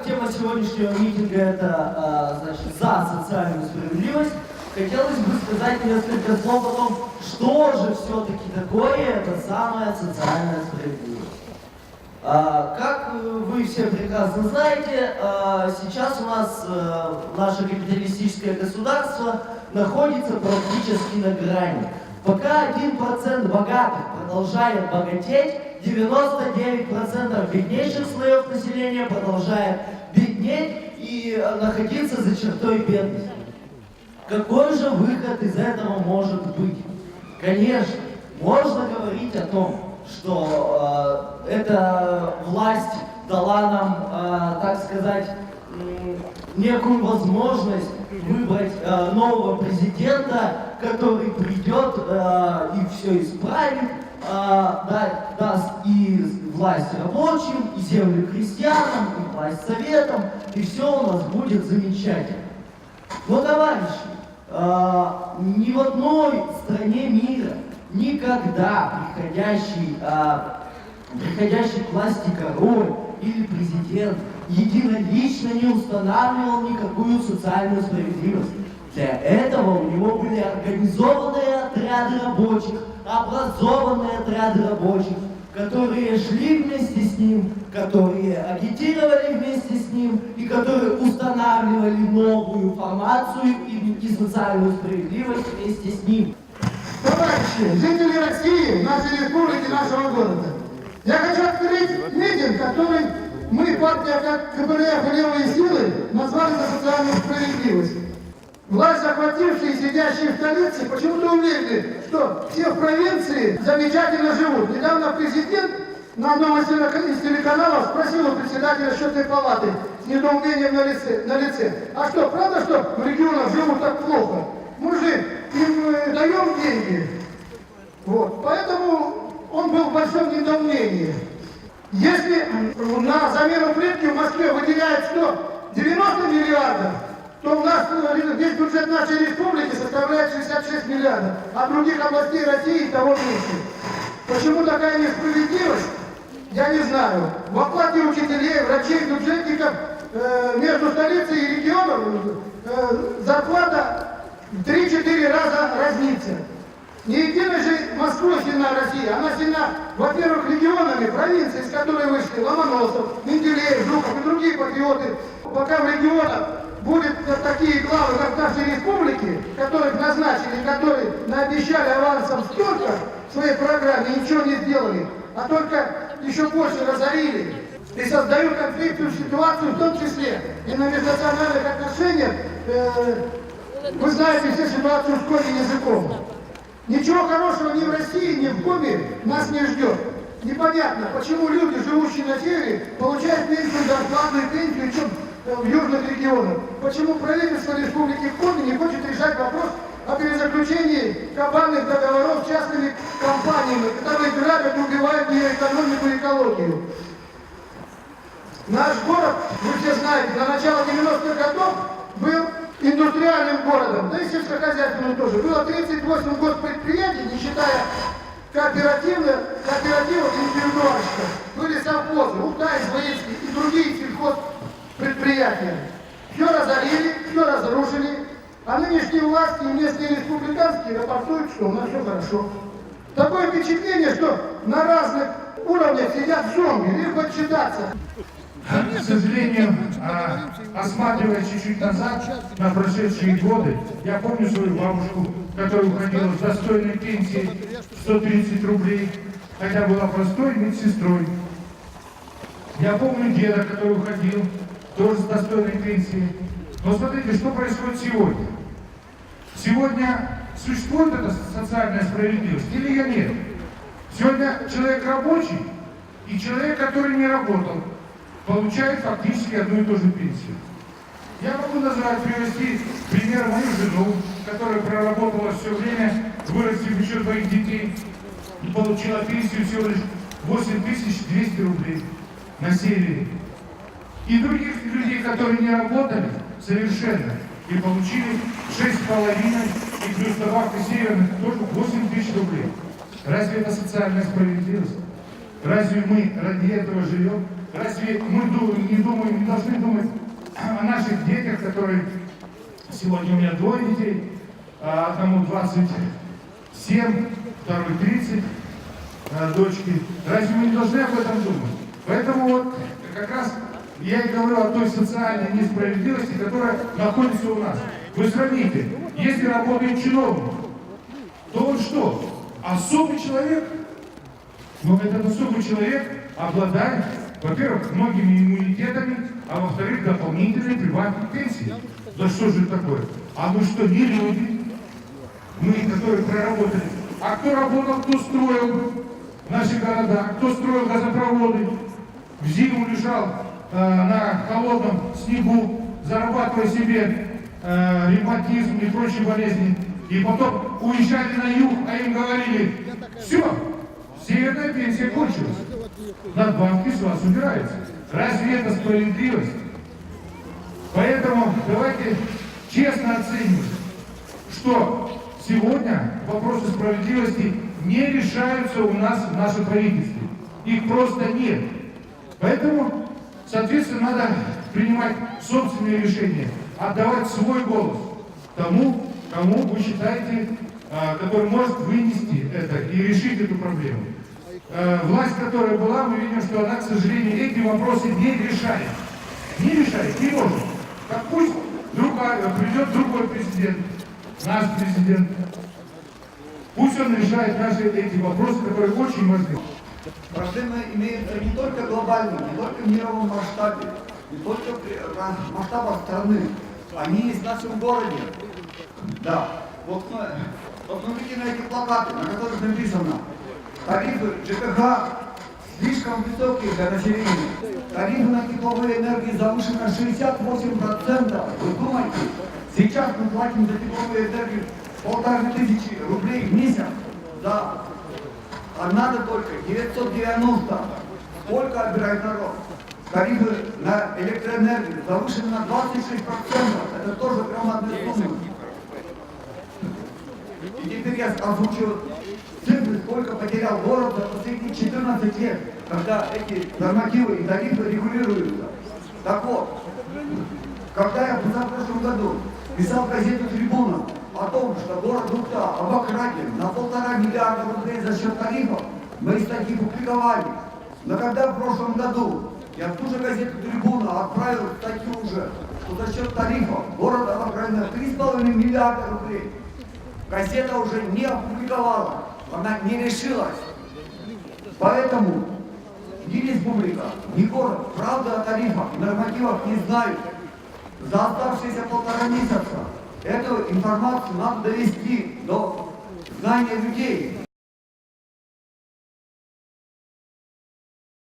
как тема сегодняшнего митинга это значит, за социальную справедливость, хотелось бы сказать несколько слов о том, что же все-таки такое эта самая социальная справедливость. Как вы все прекрасно знаете, сейчас у нас наше капиталистическое государство находится практически на грани. Пока 1% богатых продолжает богатеть, 99% беднейших слоев населения продолжает беднеть и находиться за чертой бедности. Какой же выход из этого может быть? Конечно, можно говорить о том, что эта власть дала нам, так сказать, некую возможность выбрать нового президента, который придет и все исправит, даст и власть рабочим, и землю крестьянам, и власть советам, и все у нас будет замечательно. Но, товарищи, ни в одной стране мира никогда приходящий к власти король или президент единолично не устанавливал никакую социальную справедливость. Для этого у него были организованные отряды рабочих, образованные отряды рабочих, которые шли вместе с ним, которые агитировали вместе с ним и которые устанавливали новую формацию и социальную справедливость вместе с ним. Товарищи, жители России, нашей республики, нашего города, я хочу открыть митинг, который мы, партия как КПРФ и левые силы, назвали за социальную справедливость. Власть, захватившие и сидящие в столице, почему-то уверены, что все в провинции замечательно живут. Недавно президент на одном из телеканалов спросил у председателя счетной палаты с недоумением на лице. А что, правда, что в регионах живут так плохо? Мужик, им даем деньги. Вот. Поэтому он был в большом недоумении. Если на замену плитки в Москве выделяют 90 миллиардов, то у нас весь бюджет нашей республики составляет 66 миллиардов, а других областей России того меньше. Почему такая несправедливость? Я не знаю. В оплате учителей, врачей, бюджетников между столицей и регионом зарплата в 3-4 раза разница. Не единой же Москвой сильна Россия, она сильна, во-первых, регионами, провинции, из которой вышли Ломоносов, Менделеев, Жуков и другие патриоты. Пока в регионах будут такие главы, как в нашей республике, которых назначили, которые наобещали авансом столько в своей программе и ничего не сделали, а только еще больше разорили и создают конфликтную ситуацию, в том числе и на межнациональных отношениях. Вы знаете всю ситуацию с Коми языком. Ничего хорошего ни в России, ни в Коми нас не ждет. Непонятно, почему люди, живущие на севере, получают меньшую зарплатную пенсию, чем в южных регионах. Почему правительство Республики Коми не хочет решать вопрос о перезаключении кабальных договоров с частными компаниями, которые грабят и убивают ее экономику и экологию. Наш город, вы все знаете, на начало 90-х годов был индустриальным городом, да и сельскохозяйственным тоже. Было 38 госпредприятий, не считая кооперативов и индивидуальщиков. Были совхозы, Утай, Извоинский и другие сельхозпредприятия. Все разорили, все разрушили, а нынешние власти и местные республиканские рапортуют, что у нас все хорошо. Такое впечатление, что на разных уровнях сидят зомби, лишь бы отчитаться. К сожалению, осматривая чуть-чуть назад, на прошедшие годы, я помню свою бабушку, которая уходила с достойной пенсии 130 рублей, хотя была простой медсестрой. Я помню деда, который уходил тоже с достойной пенсией. Но смотрите, что происходит сегодня. Сегодня существует эта социальная справедливость или ее нет? Сегодня человек рабочий и человек, который не работал, получает фактически одну и ту же пенсию. Я могу привести пример мою жену, которая проработала все время, вырастив еще двоих детей, и получила пенсию всего лишь 8200 рублей на севере. И других людей, которые не работали совершенно, и получили 6,5, и плюс добавка северных тоже 8000 рублей. Разве это социальная справедливость? Разве мы ради этого живем? Разве мы не должны думать о наших детях, которые... Сегодня у меня 2 детей, одному 27, второй 30, дочки. Разве мы не должны об этом думать? Поэтому вот как раз я и говорю о той социальной несправедливости, которая находится у нас. Вы сравните, если работает чиновник, то он что? Особый человек? Но этот особый человек обладает, во-первых, многими иммунитетами, а во-вторых, дополнительной приватной пенсией. Да что же это такое? А мы что, не люди? Мы, которые проработали. А кто работал, кто строил наши города, кто строил газопроводы, в зиму лежал на холодном снегу, зарабатывая себе ревматизм и прочие болезни, и потом уезжали на юг, а им говорили: все, северная пенсия кончилась, надбавки с вас убираются. Разве это справедливость? Поэтому давайте честно оценим, что сегодня вопросы справедливости не решаются у нас в нашем правительстве. Их просто нет. Поэтому, соответственно, надо принимать собственные решения, отдавать свой голос тому, кому вы считаете, который может вынести это и решить эту проблему. Власть, которая была, мы видим, что она, к сожалению, эти вопросы не решает. Не решает, не может. Так пусть придет другой президент, наш президент. Пусть он решает наши эти вопросы, которые очень важны. Проблемы имеются не только глобально, не только в мировом масштабе, не только в масштабах страны. Они есть в нашем городе. Да. Вот посмотрите на эти плакаты, на которых написано: тарифы ЖКХ слишком высокие для населения. Тарифы на тепловую энергию завышены на 68%. Вы думаете, сейчас мы платим за тепловую энергию 1500 рублей в месяц? Да. А надо только 990. Сколько отбирает народ? Тарифы на электроэнергию завышены на 26%. Это тоже громадные суммы. И теперь я озвучу цифры, сколько потерял город за последние 14 лет, когда эти нормативы и тарифы регулируются. Так вот, когда я в позапрошлом году писал газету «Трибуна» о том, что город Ухта обокраден на 1,5 миллиарда рублей за счет тарифов, мы статьи публиковали. Но когда в прошлом году я в ту же газету «Трибуна» отправил статью уже, что за счет тарифов город обокраден на 3,5 миллиарда рублей, газета уже не опубликовала, она не решилась. Поэтому ни республика, ни город правды о тарифах и нормативах не знают. За оставшиеся 1,5 месяца эту информацию надо довести до знания людей.